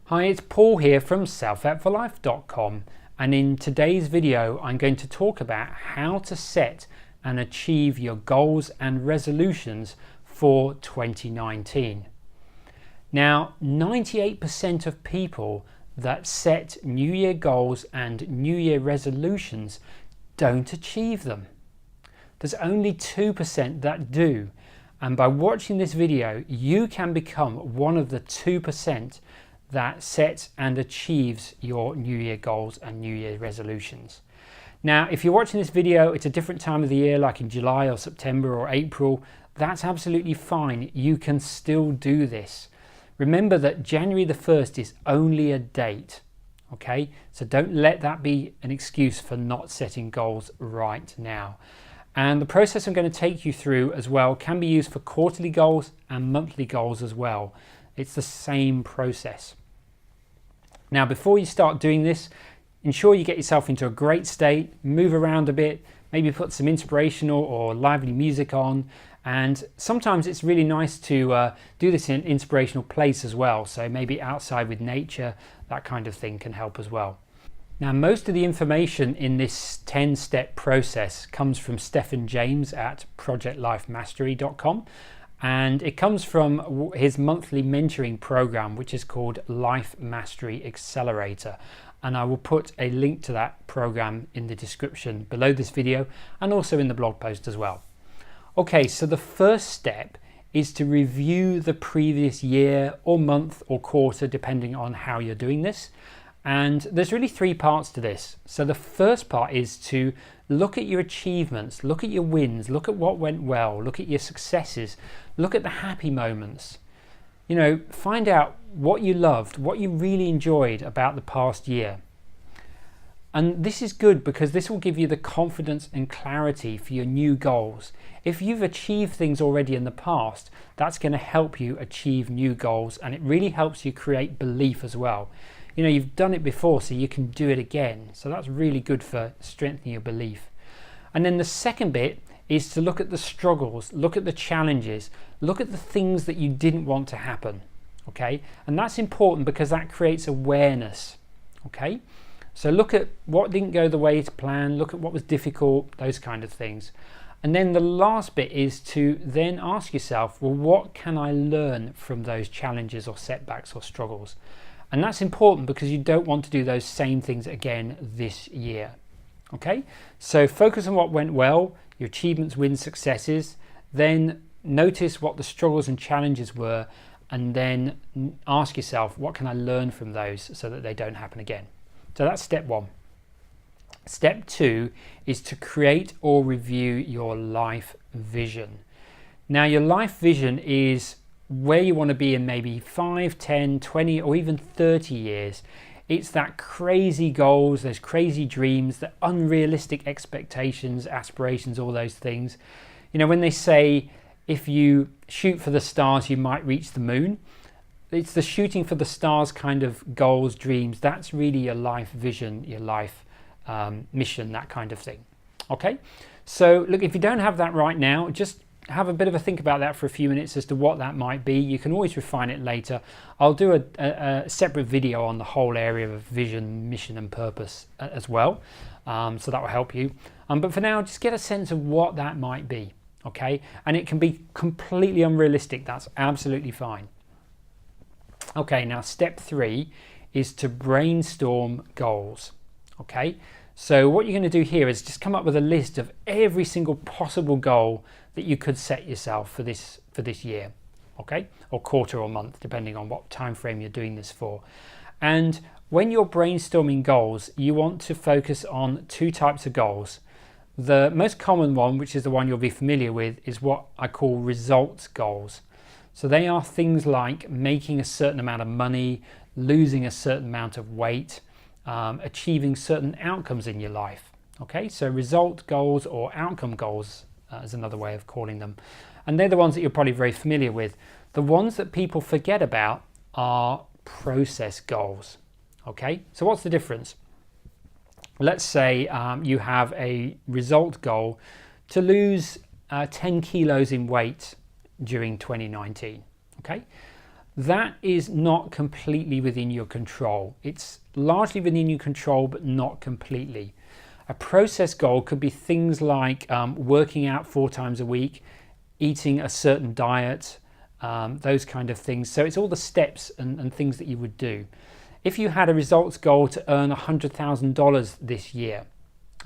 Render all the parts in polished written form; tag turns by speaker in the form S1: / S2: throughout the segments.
S1: Hi, it's Paul here from selfhelpforlife.com, and in today's video I'm going to talk about how to set and achieve your goals and resolutions for 2019. Now, 98% of people that set New Year goals and New Year resolutions don't achieve them. There's only 2% that do, and by watching this video you can become one of the 2% that sets and achieves your New Year goals and New Year resolutions. Now, if you're watching this video, it's a different time of the year, like in July or September or April, that's absolutely fine. You can still do this. Remember that January the 1st is only a date, okay? So don't let that be an excuse for not setting goals right now. And the process I'm going to take you through as well can be used for quarterly goals and monthly goals as well. It's the same process. Now, before you start doing this, ensure you get yourself into a great state, move around a bit, maybe put some inspirational or lively music on. And sometimes it's really nice to do this in an inspirational place as well. So maybe outside with nature, that kind of thing can help as well. Now, most of the information in this 10-step process comes from Stephen James at projectlifemastery.com. And it comes from his monthly mentoring program, which is called Life Mastery Accelerator. And I will put a link to that program in the description below this video and also in the blog post as well. Okay, so the first step is to review the previous year or month or quarter, depending on how you're doing this. And there's really three parts to this. So the first part is to look at your achievements, look at your wins, look at what went well, look at your successes, look at the happy moments. You know, find out what you loved, what you really enjoyed about the past year. And this is good because this will give you the confidence and clarity for your new goals. If you've achieved things already in the past, that's going to help you achieve new goals, and it really helps you create belief as well. You know, you've done it before, so you can do it again. So that's really good for strengthening your belief. And then the second bit is to look at the struggles, look at the challenges, look at the things that you didn't want to happen, okay? And that's important because that creates awareness, okay? So look at what didn't go the way to plan, look at what was difficult, those kind of things. And then the last bit is to then ask yourself, well, what can I learn from those challenges or setbacks or struggles? And that's important because you don't want to do those same things again this year. Okay, so focus on what went well, your achievements, wins, successes, then notice what the struggles and challenges were, and then ask yourself, what can I learn from those so that they don't happen again? So that's step one. Step two is to create or review your life vision. Now, your life vision is where you want to be in maybe 5, 10, 20 or even 30 years. It's that crazy goals, those crazy dreams, the unrealistic expectations, aspirations, all those things. You know, when they say if you shoot for the stars you might reach the moon, it's the shooting for the stars kind of goals, dreams. That's really your life vision, your life mission, that kind of thing. Okay, so look, if you don't have that right now, just have a bit of a think about that for a few minutes as to what that might be. You can always refine it later. I'll do a separate video on the whole area of vision, mission and purpose as well, so that will help you. But for now, just get a sense of what that might be, okay? And it can be completely unrealistic. That's absolutely fine. Okay, now step three is to brainstorm goals, okay? So what you're going to do here is just come up with a list of every single possible goal that you could set yourself for this year, okay, or quarter or month, depending on what time frame you're doing this for. And when you're brainstorming goals, you want to focus on two types of goals. The most common one, which is the one you'll be familiar with, is what I call results goals. So they are things like making a certain amount of money, losing a certain amount of weight, achieving certain outcomes in your life. Okay, so result goals or outcome goals is another way of calling them. And they're the ones that you're probably very familiar with. The ones that people forget about are process goals. Okay, so what's the difference? Let's say you have a result goal to lose 10 kilos in weight during 2019. Okay, that is not completely within your control. It's largely within your control, but not completely. A process goal could be things like working out 4 times a week, eating a certain diet, those kind of things. So it's all the steps and things that you would do. If you had a results goal to earn $100,000 this year,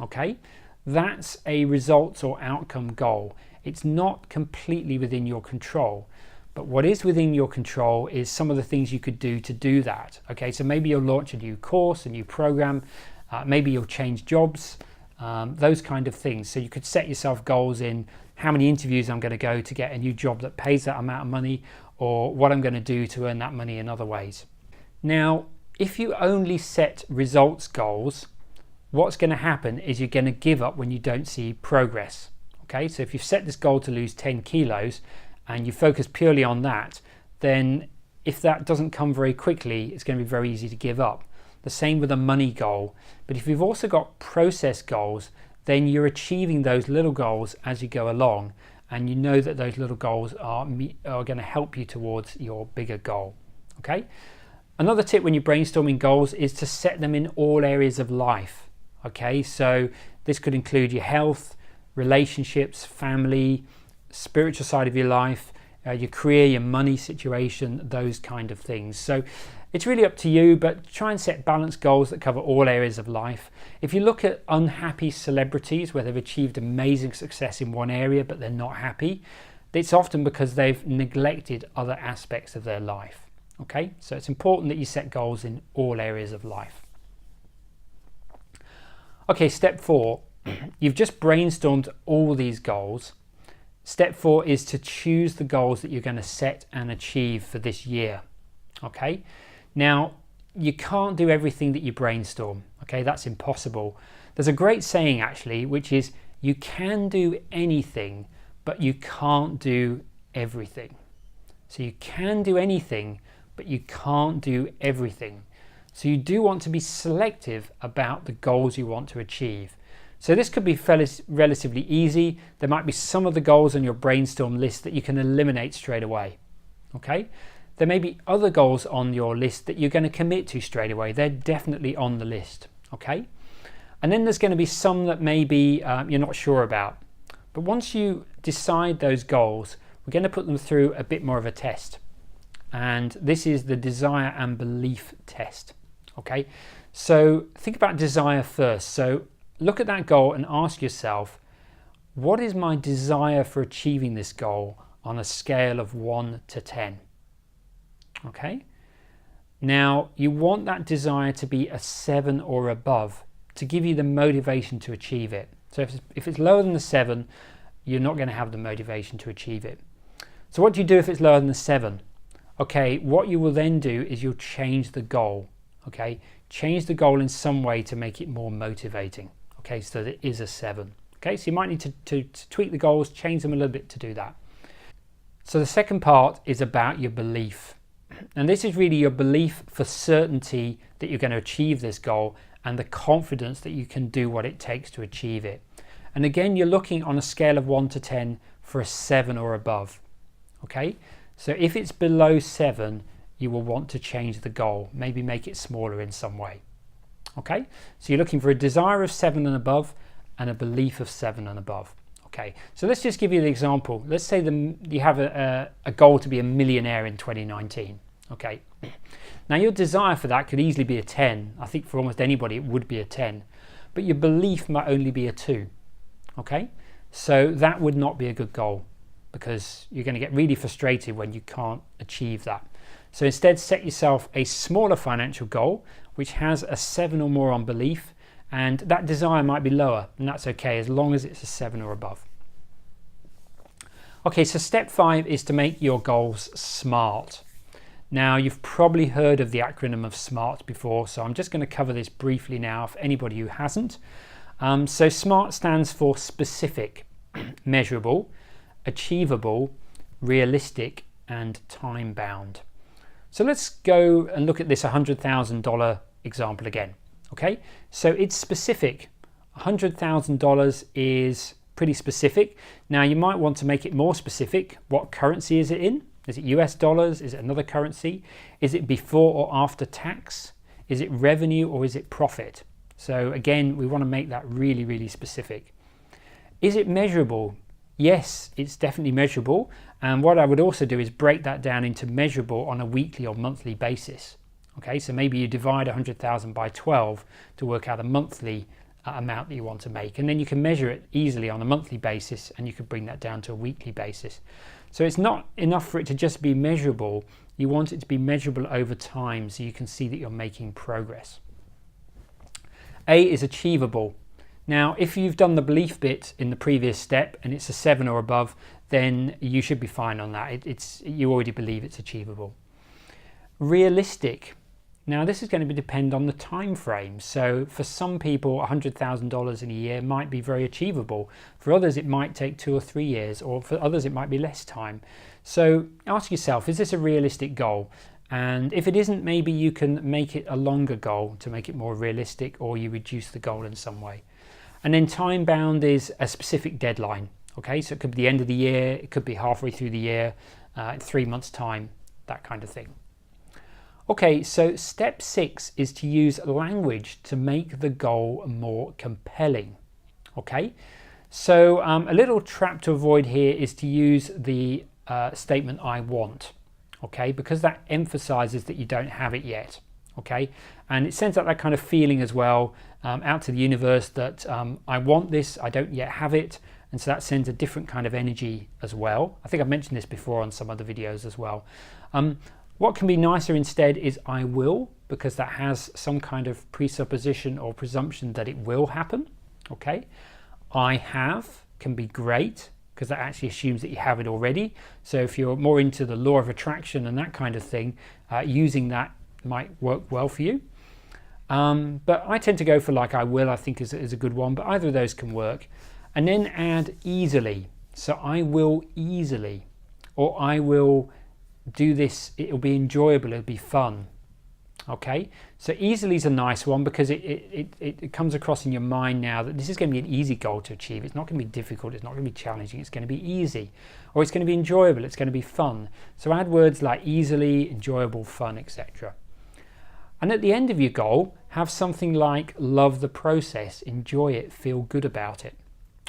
S1: okay, that's a results or outcome goal. It's not completely within your control. But what is within your control is some of the things you could do to do that. Okay, so maybe you'll launch a new course, a new program, maybe you'll change jobs, those kind of things. So you could set yourself goals in how many interviews I'm going to go to get a new job that pays that amount of money, or what I'm going to do to earn that money in other ways. Now, if you only set results goals, what's going to happen is you're going to give up when you don't see progress. Okay, so if you've set this goal to lose 10 kilos, and you focus purely on that, then if that doesn't come very quickly, it's going to be very easy to give up. The same with a money goal. But if you've also got process goals, then you're achieving those little goals as you go along, and you know that those little goals are going to help you towards your bigger goal. Okay. Another tip when you're brainstorming goals is to set them in all areas of life. Okay, so this could include your health, relationships, family, spiritual side of your life, your career, your money situation, those kind of things. So it's really up to you, but try and set balanced goals that cover all areas of life. If you look at unhappy celebrities where they've achieved amazing success in one area but they're not happy, it's often because they've neglected other aspects of their life. Okay, so it's important that you set goals in all areas of life. Okay, step 4, you've just brainstormed all these goals. Step 4 is to choose the goals that you're going to set and achieve for this year. Okay, now you can't do everything that you brainstorm. Okay, that's impossible. There's a great saying actually, which is you can do anything, but you can't do everything. So you can do anything, but you can't do everything. So you do want to be selective about the goals you want to achieve. So this could be relatively easy. There might be some of the goals on your brainstorm list that you can eliminate straight away. Okay, there may be other goals on your list that you're going to commit to straight away. They're definitely on the list. Okay, and then there's going to be some that maybe you're not sure about. But once you decide those goals, we're going to put them through a bit more of a test. And this is the desire and belief test. Okay, so think about desire first. So look at that goal and ask yourself, what is my desire for achieving this goal on a scale of 1 to 10? Okay, now you want that desire to be a 7 or above to give you the motivation to achieve it. So if it's lower than the 7, you're not going to have the motivation to achieve it. So what do you do if it's lower than the 7? Okay, what you will then do is you'll change the goal. Okay, change the goal in some way to make it more motivating. Okay, so there is a 7. Okay, so you might need to tweak the goals, change them a little bit to do that. So the second part is about your belief. And this is really your belief for certainty that you're going to achieve this goal and the confidence that you can do what it takes to achieve it. And again, you're looking on a scale of 1 to 10 for a 7 or above. Okay, so if it's below 7, you will want to change the goal, maybe make it smaller in some way. Okay, so you're looking for a desire of 7 and above and a belief of 7 and above. Okay, so let's just give you the example. Let's say you have a goal to be a millionaire in 2019. Okay, now your desire for that could easily be a 10. I think for almost anybody it would be a 10, but your belief might only be a 2. Okay, so that would not be a good goal because you're going to get really frustrated when you can't achieve that. So instead, set yourself a smaller financial goal which has a 7 or more on belief, and that desire might be lower, and that's okay as long as it's a 7 or above. Okay, so step 5 is to make your goals SMART. Now, you've probably heard of the acronym of SMART before, so I'm just going to cover this briefly now for anybody who hasn't. So SMART stands for specific, measurable, achievable, realistic, and time-bound. So let's go and look at this $100,000 example again. Okay, so it's specific. $100,000 is pretty specific. Now you might want to make it more specific. What currency is it in? Is it US dollars? Is it another currency? Is it before or after tax? Is it revenue or is it profit? So again, we want to make that really, really specific. Is it measurable? Yes, it's definitely measurable. And what I would also do is break that down into measurable on a weekly or monthly basis. Okay, so maybe you divide 100,000 by 12 to work out a monthly amount that you want to make, and then you can measure it easily on a monthly basis, and you could bring that down to a weekly basis. So it's not enough for it to just be measurable. You want it to be measurable over time so you can see that you're making progress. A is achievable. Now, if you've done the belief bit in the previous step and it's a 7 or above, then you should be fine on that. You already believe it's achievable. Realistic. Now, this is going to depend on the time frame. So for some people, $100,000 in a year might be very achievable. For others, it might take 2 or 3 years, or for others, it might be less time. So ask yourself, is this a realistic goal? And if it isn't, maybe you can make it a longer goal to make it more realistic, or you reduce the goal in some way. And then time bound is a specific deadline. Okay, so it could be the end of the year, it could be halfway through the year, 3 months time, that kind of thing. Okay, so step 6 is to use language to make the goal more compelling. Okay, so a little trap to avoid here is to use the statement I want. Okay, because that emphasizes that you don't have it yet. Okay, and it sends out that kind of feeling as well out to the universe that I want this, I don't yet have it, and so that sends a different kind of energy as well. I think I've mentioned this before on some other videos as well. What can be nicer instead is I will, because that has some kind of presupposition or presumption that it will happen. Okay, I have can be great, because that actually assumes that you have it already. So if you're more into the law of attraction and that kind of thing, using that might work well for you. But I tend to go for like I will, I think is a good one, but either of those can work. And then add easily. So I will easily, or I will do this, it'll be enjoyable, it'll be fun. Okay, so easily is a nice one because it comes across in your mind now that this is going to be an easy goal to achieve. It's not going to be difficult, it's not going to be challenging, it's going to be easy, or it's going to be enjoyable, it's going to be fun. So add words like easily, enjoyable, fun, etc. And at the end of your goal, have something like love the process, enjoy it, feel good about it.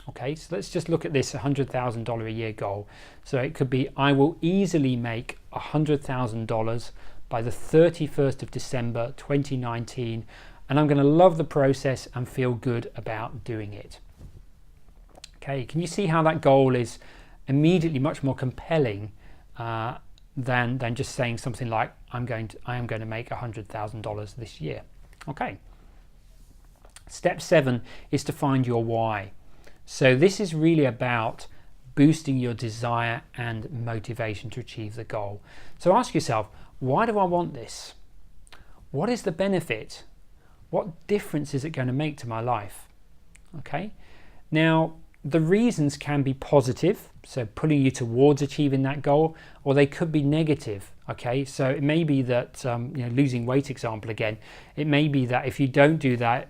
S1: Okay, so let's just look at this $100,000 a year goal. So it could be I will easily make $100,000 by the 31st of December 2019, and I'm going to love the process and feel good about doing it. Okay, can you see how that goal is immediately much more compelling than just saying something like I am going to make $100,000 this year? Okay. Step 7 is to find your why. So this is really about boosting your desire and motivation to achieve the goal. So ask yourself, why do I want this? What is the benefit? What difference is it going to make to my life? Okay. Now, the reasons can be positive, so pulling you towards achieving that goal, or they could be negative. Okay, so it may be that losing weight example again, it may be that if you don't do that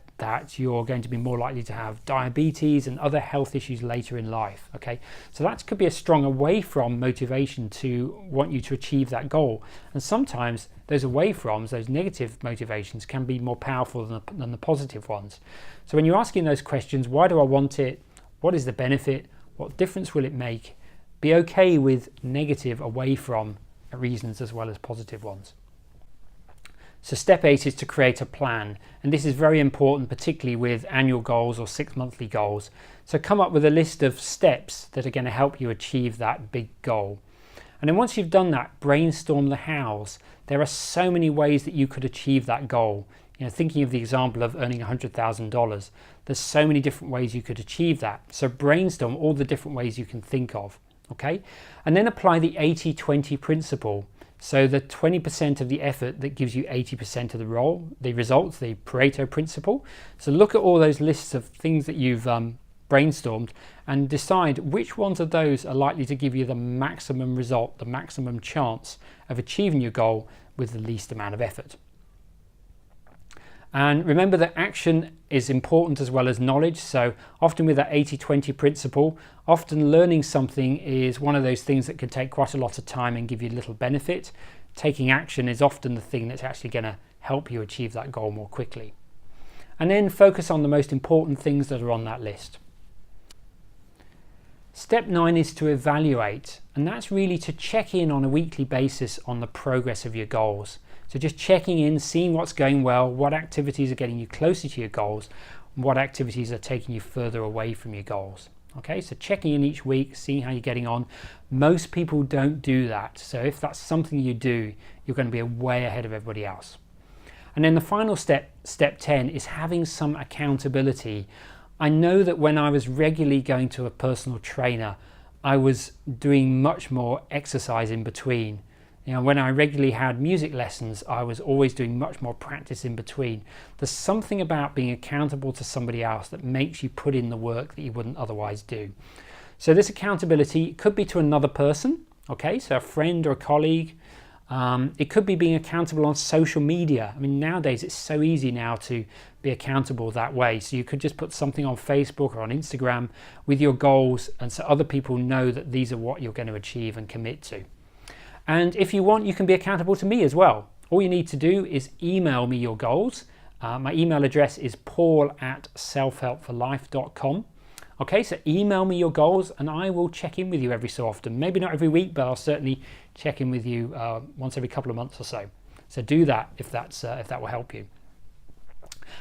S1: you're going to be more likely to have diabetes and other health issues later in life. Okay, so that could be a strong away from motivation to want you to achieve that goal. And sometimes those away froms, those negative motivations, can be more powerful than the positive ones. So when you're asking those questions, why do I want it? What is the benefit? What difference will it make? Be okay with negative away from reasons as well as positive ones. So step 8 is to create a plan, and this is very important, particularly with annual goals or 6 monthly goals. So come up with a list of steps that are going to help you achieve that big goal. And then once you've done that, brainstorm the hows. There are so many ways that you could achieve that goal. Thinking of the example of earning $100,000, there's so many different ways you could achieve that. So brainstorm all the different ways you can think of. Okay, and then apply the 80-20 principle. So the 20% of the effort that gives you 80% of the results, the Pareto principle. So look at all those lists of things that you've brainstormed and decide which ones of those are likely to give you the maximum result, the maximum chance of achieving your goal with the least amount of effort. And remember that action is important as well as knowledge. So often with that 80-20 principle, often learning something is one of those things that can take quite a lot of time and give you little benefit. Taking action is often the thing that's actually going to help you achieve that goal more quickly. And then focus on the most important things that are on that list. Step 9 is to evaluate, and that's really to check in on a weekly basis on the progress of your goals. So just checking in, seeing what's going well, what activities are getting you closer to your goals, and what activities are taking you further away from your goals. Okay, so checking in each week, seeing how you're getting on. Most people don't do that. So if that's something you do, you're going to be way ahead of everybody else. And then the final step, step 10, is having some accountability. I know that when I was regularly going to a personal trainer, I was doing much more exercise in between. You know, when I regularly had music lessons, I was always doing much more practice in between. There's something about being accountable to somebody else that makes you put in the work that you wouldn't otherwise do. So this accountability could be to another person, okay, so a friend or a colleague. It could be being accountable on social media. I mean, nowadays it's so easy now to be accountable that way. So you could just put something on Facebook or on Instagram with your goals, and so other people know that these are what you're going to achieve and commit to. And if you want, you can be accountable to me as well. All you need to do is email me your goals. My email address is paul@selfhelpforlife.com. Okay, so email me your goals and I will check in with you every so often. Maybe not every week, but I'll certainly check in with you once every couple of months or so. So do that if that will help you.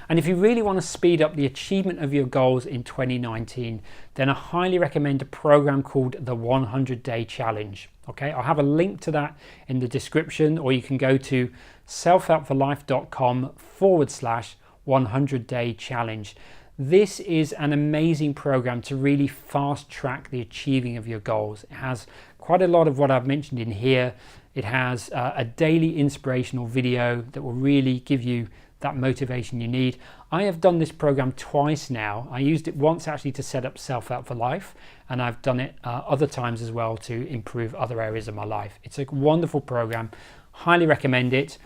S1: And if you really want to speed up the achievement of your goals in 2019, then I highly recommend a program called the 100-Day Challenge. Okay, I'll have a link to that in the description, or you can go to selfhelpforlife.com/100-Day Challenge. This is an amazing program to really fast track the achieving of your goals. It has quite a lot of what I've mentioned in here. It has a daily inspirational video that will really give you that motivation you need. I have done this program twice now. I used it once actually to set up Self Help for Life, and I've done it other times as well to improve other areas of my life. It's a wonderful program. Highly recommend it.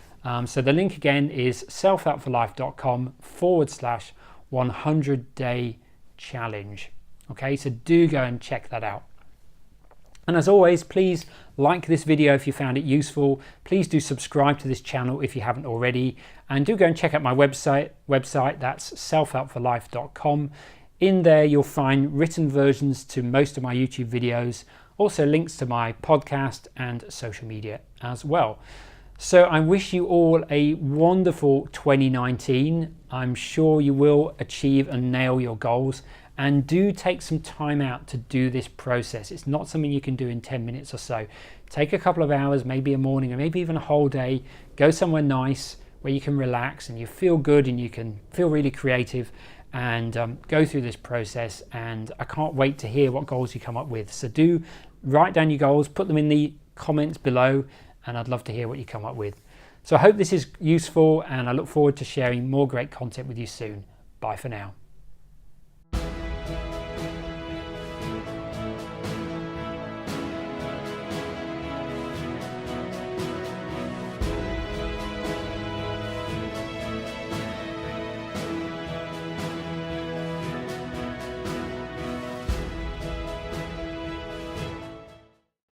S1: So the link again is selfhelpforlife.com/100-Day Challenge. Okay, so do go and check that out. And as always, please like this video if you found it useful. Please do subscribe to this channel if you haven't already. And do go and check out my website. That's selfhelpforlife.com. In there, you'll find written versions to most of my YouTube videos, also links to my podcast and social media as well. So I wish you all a wonderful 2019. I'm sure you will achieve and nail your goals. And do take some time out to do this process. It's not something you can do in 10 minutes or so. Take a couple of hours, maybe a morning, or maybe even a whole day. Go somewhere nice where you can relax and you feel good and you can feel really creative, and go through this process. And I can't wait to hear what goals you come up with. So do write down your goals, put them in the comments below, and I'd love to hear what you come up with. So I hope this is useful, and I look forward to sharing more great content with you soon. Bye for now.